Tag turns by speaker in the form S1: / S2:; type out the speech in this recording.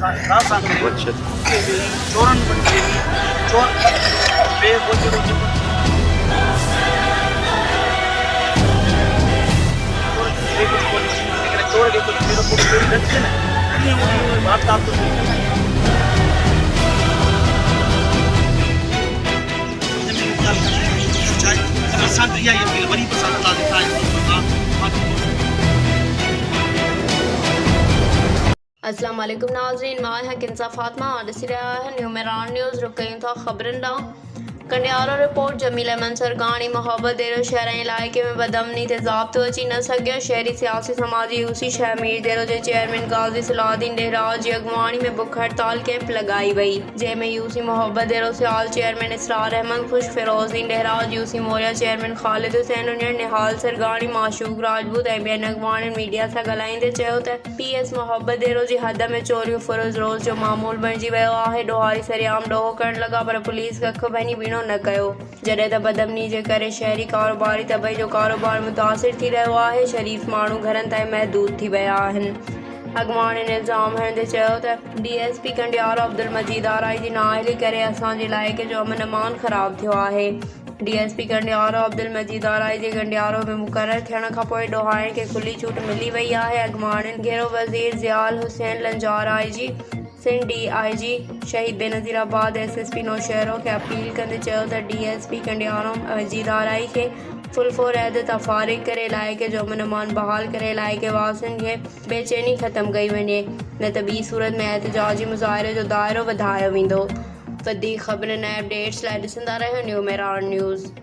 S1: अच्छा
S2: चोरन चोर बेवजह रोजे चोर के कुछ मेरे को चोरी रखते ना ये बात आप तो पसंद या ये बड़ी पसंद आता है।
S3: अस्सलाम वालेकुम नाज़रीन, मैं हूं किंसा फातिमा और इस न्यू मेरान न्यूज़ रुकईं था खबरन ला कंडियारो रिपोर्ट जमील अहमद सरगानी मोहब्बत देरो शहर इलाके में बदमनी ते ज़ाब्तो अची न सघियो। शहरी सियासी समाजी यूसी शहर मीर देरो जे चेयरमैन गाजी सलाउद्दीन डेहराज जी अगवानी में बुख हड़ताल कैंप लगाई वई, जंहिंमें यूसी मोहब्बत देरो सियाल चेयरमैन इसरार अहमद खुश फिरोज़ीन डेहराज, यूसी मोरिया चेयरमैन ख़ालिद हुसैन उनियर, निहाल सरगानी, माशूक राजपूत ऐं ॿियनि अगवाननि मीडिया सां ॻाल्हाईंदे चयो त PS मोहब्बत देरो जी हद में चोरियूं फुरोज़ रोज़ जो मामूल बणिजी वियो आहे। ॾोहारी सरियाम ॾोहो करण लॻा पर पुलिस कख भनी बीणो न कयो, जॾहिं त बदमनी जे करे शहरी कारोबारी तबई जो कारोबार मुतासिर थी रहियो आहे। शरीफ़ माण्हू घरनि ताईं महदूद थी विया आहिनि। अॻवान इल्ज़ाम हणंदे चयो त DSP कंडियारो अब्दुल मजीद आराई जी नाअहली करे असांजे इलाइक़े जो अमन अमान ख़राब थियो आहे। DSP कंडियारो अब्दुल मजीद आराई जे कंडियारो में मुक़ररु थियण खां पोइ ॾोहाइण खे खुली छूट मिली वई आहे। अॻवाननि घेरो वज़ीर ज़ियाल हुसैन लंजार IG, सिंध DIG शहीद बेनज़ीराबाद SSP नौशहरो खे अपील कंदे चयो त DSP कंडियारो मजीद आराई खे फुलफोर अहद फारिग करे इलाइक़े जो अमन अमान बहाल करे इलाइक़े वासियुनि खे बेचैनी ख़त्म कई वञे, न त ॿी सूरत में एहतजाजी मुज़ाहिरे जो दाइरो वधायो वेंदो। वधीक ख़बरनि ऐं अपडेट्स लाइ ॾिसंदा रहियो न्यू मेरान न्यूज़।